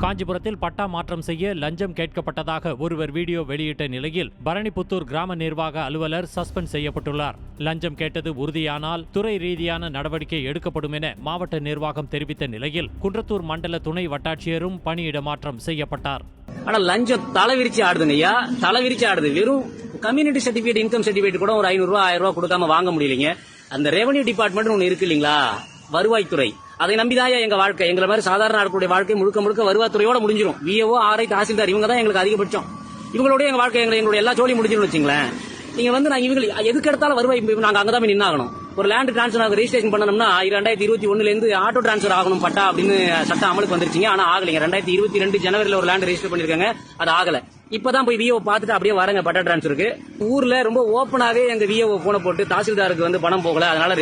காஞ்சிபுரத்தில் பட்டா மாற்றம் செய்ய லஞ்சம் கேட்கப்பட்டதாக ஒருவர் வீடியோ வெளியிட்ட நிலையில் பரணிப்புத்தூர் கிராம நிர்வாக அலுவலர் சஸ்பெண்ட் செய்யப்பட்டுள்ளார். லஞ்சம் கேட்டது உறுதியானால் துறை ரீதியான நடவடிக்கை எடுக்கப்படும் என மாவட்ட நிர்வாகம் தெரிவித்த நிலையில் குன்றத்தூர் மண்டல துணை வட்டாட்சியரும் பணியிட மாற்றம் செய்யப்பட்டார். ஆனா லஞ்சம் தலைவிரிச்சு ஆடுதுங்க ஐயா, தலைவிரிச்சு ஆடுது. வெறும் கம்யூனிட்டி சர்டிபிகேட், இன்கம் சர்டிபிகேட் கூட ஒரு 500 ரூபாய் 1000 ரூபாய் கொடுக்காம வாங்க முடியலைங்க. அந்த ரெவன்யூ டிபார்ட்மெண்ட் ஒண்ணு இருக்கு இல்லீங்களா, வருவாய்த்துறை, அதை நம்பிதான் எங்க வாழ்க்கை. எங்களை மாதிரி சாதாரண ஆட்களுடைய வாழ்க்கை முழுக்க முழுக்க வருவாய்த்துறையோட முடிஞ்சிடும். விஏஓ, ஆர்ஐ, தாசில்தார் இவங்க தான் எங்களுக்கு அதிகபட்சம். இவங்களோட எங்க வாழ்க்கை எங்களுடைய எல்லா ஜோலியும் முடிஞ்சிடும் வச்சுங்களேன். நீங்க நாங்க இவங்க எதுக்கு எடுத்தாலும் வருவாய் நாங்க அங்கதான் போய் நின்னாகணும். ஒரு லேண்ட் டிரான்ஸ்பர் ரெஜிஸ்ட்ரேஷன் பண்ணணும்னா 2021 ஆட்டோ டிரான்ஸ்பர் ஆகணும் பட்டா அப்படின்னு சட்டம் அமலுக்கு வந்துருச்சுங்க. ஆனா ஆகலைங்க. 2022 ஜனவரியில் ஒரு லேண்ட் ரெஜிஸ்டர் பண்ணிருக்காங்க, அது ஆகல. இப்பதான் போய் விஏஓ பார்த்துட்டு அப்படியே வரங்க பட்டா டிரான்ஸ்பருக்கு. ஊர்ல ரொம்ப ஓப்பனாவே எங்க விஏஓ போன போட்டு தாசில்தாருக்கு பணம் போகல, அதனால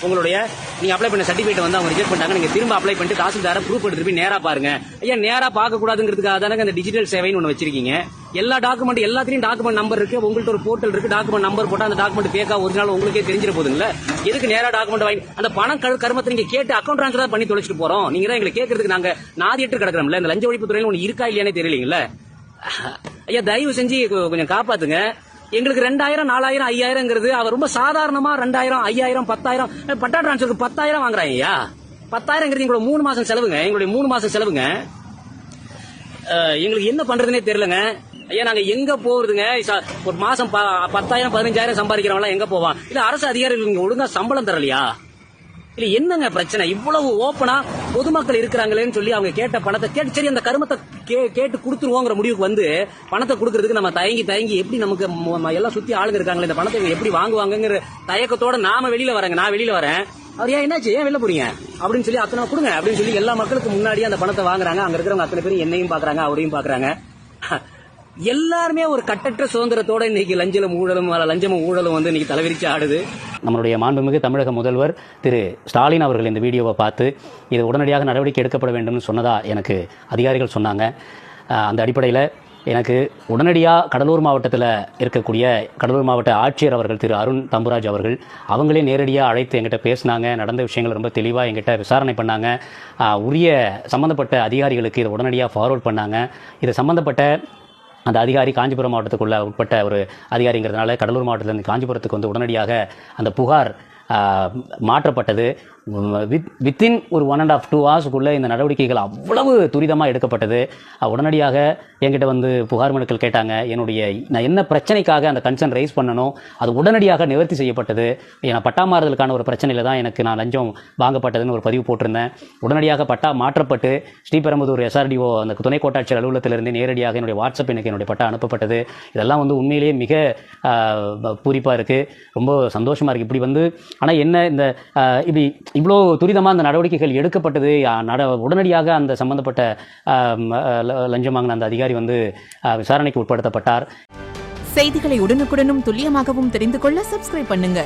உங்களுடைய நீங்க அப்ளை பண்ண சர்டிபிகேட் அவங்க ரிஜெக்ட் பண்ணாங்க. நீங்க திரும்ப அப்ளை பண்ணிட்டு தாசில்தார ப்ரூஃப் எடுத்து போய் நேரா பாருங்க. ஐயா, நேரா பார்க்க கூடாதுங்கிறதுக்காக தானே அந்த டிஜிட்டல் சேவைன்னு ஒண்ணு வச்சிருக்கீங்க. எல்லா டாக்குமெண்ட் எல்லாத்திலையும் டாக்குமெண்ட் நம்பர் இருக்கு. உங்கள்ட்ட ஒரு போர்ட்டல் இருக்கு, டாக்குமெண்ட் நம்பர் போட்டா அந்த டாக்குமெண்ட் பேக்கா ஒரிஜினல் உங்களுக்கே தெரிஞ்சிட போதுங்களா. எதுக்கு நேரா டாக்குமெண்ட் வாங்கி அந்த பணம் கருமத்தை நீங்க கேட்டு அக்கௌண்ட் ட்ரான்ஸ்பர் பண்ணி தொலைச்சிட்டு போறோம். நீங்க தான் எங்களை கேட்கறதுக்கு நாங்க நாதியற்று கிடக்கிறோம்ல. இந்த லஞ்ச ஒழிப்பு துறையில ஒண்ணு இருக்கா இல்லையானே தெரியலீங்களா. ஐயா, தயவு செஞ்சு கொஞ்சம் காப்பாத்துங்க. எங்களுக்கு 2000, 4000, 5000ங்கிறது அவர் ரொம்ப சாதாரணமா 2000, 5000, 10,000 பட்டா டிரான்ஸ்பருக்கு 10,000 வாங்குறாங்க. ஐயா, 10,000ங்கிறது எங்களோட 3 மாசம் செலவுங்க. எங்களுடைய 3 மாசம் செலவுங்க. எங்களுக்கு என்ன பண்றதுனே தெரியலங்க. ஐயா, நாங்க எங்க போறதுங்க? ஒரு மாசம் 10,000, 15,000 சம்பாதிக்கிறவங்க எங்க போவான்? இல்ல அரசு அதிகாரிகள் ஒழுங்கா சம்பளம் தரலையா? இல்ல என்னங்க பிரச்சனை? இவ்வளவு ஓப்பனா பொதுமக்கள் இருக்கிறாங்களேன்னு சொல்லி அவங்க கேட்ட பணத்தை கேட்டு சரி அந்த கருமத்தை கேட்டு கொடுத்துருவோங்கிற முடிவுக்கு பணத்தை கொடுக்கறதுக்கு நம்ம தயங்கி எப்படி நமக்கு எல்லாம் சுத்தி ஆளுங்க இருக்காங்களே, இந்த பணத்தை எப்படி வாங்குவாங்கிற தயக்கத்தோட நாம வெளியில வரேங்க. நான் வெளியில வரேன். அவர் ஏன் என்னாச்சு, ஏன் வெளில போறீங்க அப்படின்னு சொல்லி அத்தனை கொடுங்க அப்படின்னு சொல்லி எல்லா மக்களுக்கு முன்னாடியே அந்த பணத்தை வாங்குறாங்க. அங்க இருக்கிறவங்க அத்தனை பேரும் என்னையும் பாக்குறாங்க, அவரையும் பாக்குறாங்க. எல்லாருமே ஒரு கட்டற்ற சுதந்திரத்தோட இன்னைக்கு லஞ்சமும் ஊழலும் இன்னைக்கு தலைவிரிச்சு ஆடுது. நம்மளுடைய மாண்புமிகு தமிழக முதல்வர் திரு ஸ்டாலின் அவர்கள் இந்த வீடியோவை பார்த்து இது உடனடியாக நடவடிக்கை எடுக்கப்பட வேண்டும் சொன்னதா எனக்கு அதிகாரிகள் சொன்னாங்க. அந்த அடிப்படையில் எனக்கு உடனடியாக கடலூர் மாவட்டத்தில் இருக்கக்கூடிய கடலூர் மாவட்ட ஆட்சியர் அவர்கள் திரு அருண் தம்புராஜ் அவர்கள் அவங்களே நேரடியாக அழைத்து எங்கிட்ட பேசினாங்க. நடந்த விஷயங்கள் ரொம்ப தெளிவாக எங்கிட்ட விசாரணை பண்ணாங்க. உரிய சம்மந்தப்பட்ட அதிகாரிகளுக்கு இதை உடனடியாக ஃபார்வர்ட் பண்ணாங்க. இது சம்மந்தப்பட்ட அந்த அதிகாரி காஞ்சிபுரம் மாவட்டத்துக்குள்ள உட்பட்ட ஒரு அதிகாரிங்கிறதுனால கடலூர் மாவட்டத்திலிருந்து காஞ்சிபுரத்துக்கு உடனடியாக அந்த புகார் மாற்றப்பட்டது. வித்தின் ஒரு 1.5 to 2 hours இந்த நடவடிக்கைகள் அவ்வளவு துரிதமாக எடுக்கப்பட்டது. உடனடியாக என்கிட்ட புகார் மனுக்கள் கேட்டாங்க. நான் என்ன பிரச்சனைக்காக அந்த கன்சர்ன் ரைஸ் பண்ணணும் அது உடனடியாக நிவர்த்தி செய்யப்பட்டது. ஏன்னா பட்டா மாறுதலுக்கான ஒரு பிரச்சனையில் தான் நான் லஞ்சம் வாங்கப்பட்டதுன்னு ஒரு பதிவு போட்டிருந்தேன். உடனடியாக பட்டா மாற்றப்பட்டு ஸ்ரீபெரும்புதூர் SRDO அந்த துணை கோட்டாட்சியர் அலுவலகத்திலிருந்து நேரடியாக என்னுடைய வாட்ஸ்அப் என்னுடைய பட்டா அனுப்பப்பட்டது. இதெல்லாம் உண்மையிலேயே மிக பூரிப்பாக இருக்குது, ரொம்ப சந்தோஷமாக இருக்குது. இப்படி ஆனால் என்ன இந்த இப்படி இவ்வளோ துரிதமாக அந்த நடவடிக்கைகள் எடுக்கப்பட்டது. உடனடியாக அந்த சம்பந்தப்பட்ட லஞ்சம் வாங்கின அந்த அதிகாரி விசாரணைக்கு உட்படுத்தப்பட்டார். செய்திகளை உடனுக்குடனும் துல்லியமாகவும் தெரிந்து கொள்ள சப்ஸ்கிரைப் பண்ணுங்க.